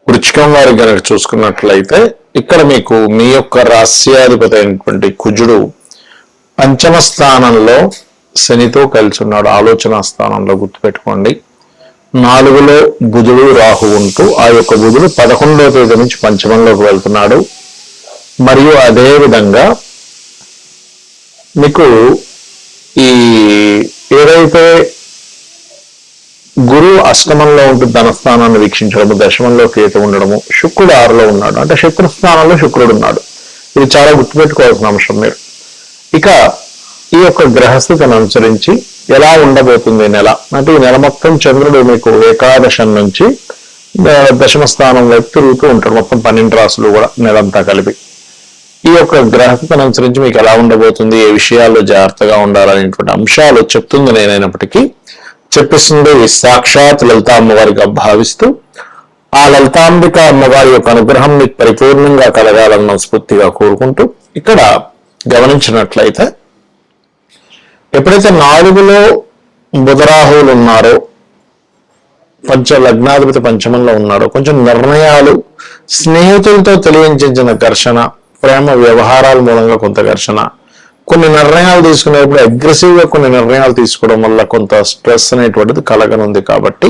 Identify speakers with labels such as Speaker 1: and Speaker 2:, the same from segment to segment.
Speaker 1: వృచ్చికం వారి కనుక చూసుకున్నట్లయితే ఇక్కడ మీకు మీ యొక్క రాస్యాధిపతి అయినటువంటి కుజుడు పంచమ స్థానంలో శనితో కలిసి ఉన్నాడు. ఆలోచన స్థానంలో గుర్తుపెట్టుకోండి. 4లో బుధుడు రాహు ఉంటూ ఆ యొక్క బుధుడు 11వ తేదీ నుంచి పంచమంలోకి వెళ్తున్నాడు. మరియు అదే విధంగా మీకు ఈ ఏదైతే గురువు అష్టమంలో ఉంటూ ధనస్థానాన్ని వీక్షించడము, దశమంలో కేతు ఉండడము, శుక్రుడు 6లో ఉన్నాడు, అంటే శత్రుస్థానంలో శుక్రుడు ఉన్నాడు. ఇది చాలా గుర్తుపెట్టుకోవాల్సిన అంశం. మీరు ఇక ఈ యొక్క గ్రహస్థితిని అనుసరించి ఎలా ఉండబోతుంది నెల అంటే ఈ నెల మొత్తం చంద్రుడు మీకు ఏకాదశం నుంచి దశమ స్థానం వైపు తిరుగుతూ ఉంటాడు. మొత్తం 12 రాశులు కూడా నెలంతా కలిపి ఈ యొక్క గ్రహస్థితిని అనుసరించి మీకు ఎలా ఉండబోతుంది, ఏ విషయాల్లో జాగ్రత్తగా ఉండాలనేటువంటి అంశాలు చెప్తుంది నేనైనప్పటికీ చెప్పిస్తుంది సాక్షాత్ లలితా అమ్మవారిగా భావిస్తూ ఆ లలితాంబిక అమ్మవారి యొక్క అనుగ్రహం మీకు పరిపూర్ణంగా కలగాలని మనస్ఫూర్తిగా కోరుకుంటూ ఇక్కడ గమనించినట్లయితే ఎప్పుడైతే 4లో బుధరాహువులు ఉన్నారో, లగ్నాధిపతి పంచమంలో ఉన్నారో, కొంచెం నిర్ణయాలు, స్నేహితులతో తెలియజేసిన ఘర్షణ, ప్రేమ వ్యవహారాల మూలంగా కొంత ఘర్షణ, కొన్ని నిర్ణయాలు తీసుకునేప్పుడు అగ్రెసివ్గా కొన్ని నిర్ణయాలు తీసుకోవడం వల్ల కొంత స్ట్రెస్ అనేటువంటిది కలగనుంది. కాబట్టి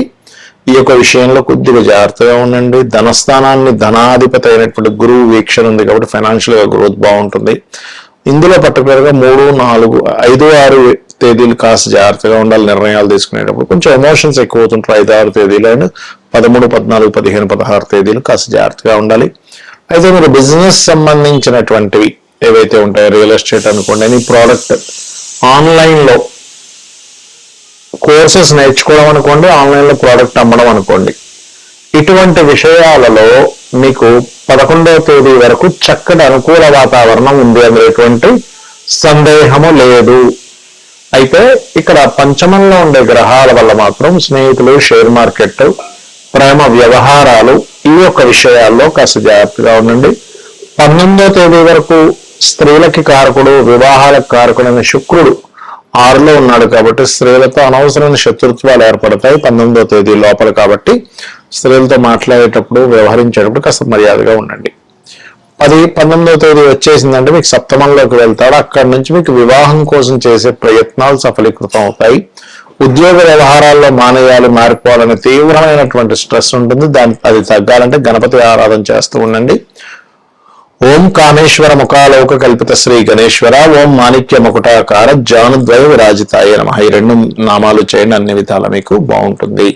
Speaker 1: ఈ యొక్క విషయంలో కొద్దిగా జాగ్రత్తగా ఉండండి. ధనస్థానాన్ని ధనాధిపతి అయినటువంటి గురువు వీక్షణ ఉంది కాబట్టి ఫైనాన్షియల్ గా గ్రోత్ బాగుంటుంది. ఇందులో పర్టికులర్గా 3, 4, 5, 6 తేదీలు కాస్త జాగ్రత్తగా ఉండాలి. నిర్ణయాలు తీసుకునేటప్పుడు కొంచెం ఎమోషన్స్ ఎక్కువ అవుతుంటారు. 5, 6 తేదీలు అయినా 13, 14, 15, 16 తేదీలు కాస్త జాగ్రత్తగా ఉండాలి. అయితే మీరు బిజినెస్ సంబంధించినటువంటివి ఏవైతే ఉంటాయో, రియల్ ఎస్టేట్ అనుకోండి, ఎనీ ప్రోడక్ట్ ఆన్లైన్లో కోర్సెస్ నేర్చుకోవడం అనుకోండి, ఆన్లైన్లో ప్రోడక్ట్ అమ్మడం అనుకోండి, ఇటువంటి విషయాలలో మీకు 11వ తేదీ వరకు చక్కటి అనుకూల వాతావరణం ఉంది అనేటువంటి సందేహము లేదు. అయితే ఇక్కడ పంచమంలో ఉండే గ్రహాల వల్ల మాత్రం స్నేహితులు, షేర్ మార్కెట్, ప్రేమ వ్యవహారాలు ఈ యొక్క విషయాల్లో కాస్త జాగ్రత్తగా ఉండండి. 19వ తేదీ వరకు స్త్రీలకి కారకుడు, వివాహాలకు కారకుడు అనే శుక్రుడు 6లో ఉన్నాడు కాబట్టి స్త్రీలతో అనవసరమైన శత్రుత్వాలు ఏర్పడతాయి 19వ తేదీ లోపల. కాబట్టి స్త్రీలతో మాట్లాడేటప్పుడు, వ్యవహరించేటప్పుడు కాస్త మర్యాదగా ఉండండి. 19వ తేదీ వచ్చేసిందంటే మీకు సప్తమంలోకి వెళ్తాడు. అక్కడి నుంచి మీకు వివాహం కోసం చేసే ప్రయత్నాలు సఫలీకృతం అవుతాయి. ఉద్యోగ వ్యవహారాల్లో మానేయాలి, మారిపోవాలనే తీవ్రమైనటువంటి స్ట్రెస్ ఉంటుంది. అది తగ్గాలంటే గణపతి ఆరాధన చేస్తూ ఉండండి. ఓం కామేశ్వర ముఖాలోక కల్పిత శ్రీ గణేశ్వర, ఓం మాణిక్య ముకుటాకార జానుద్వయ విరాజితాయ నమః. ఈ 2 నామాలు చేయండి, అన్ని విధాలా మీకు బాగుంటుంది.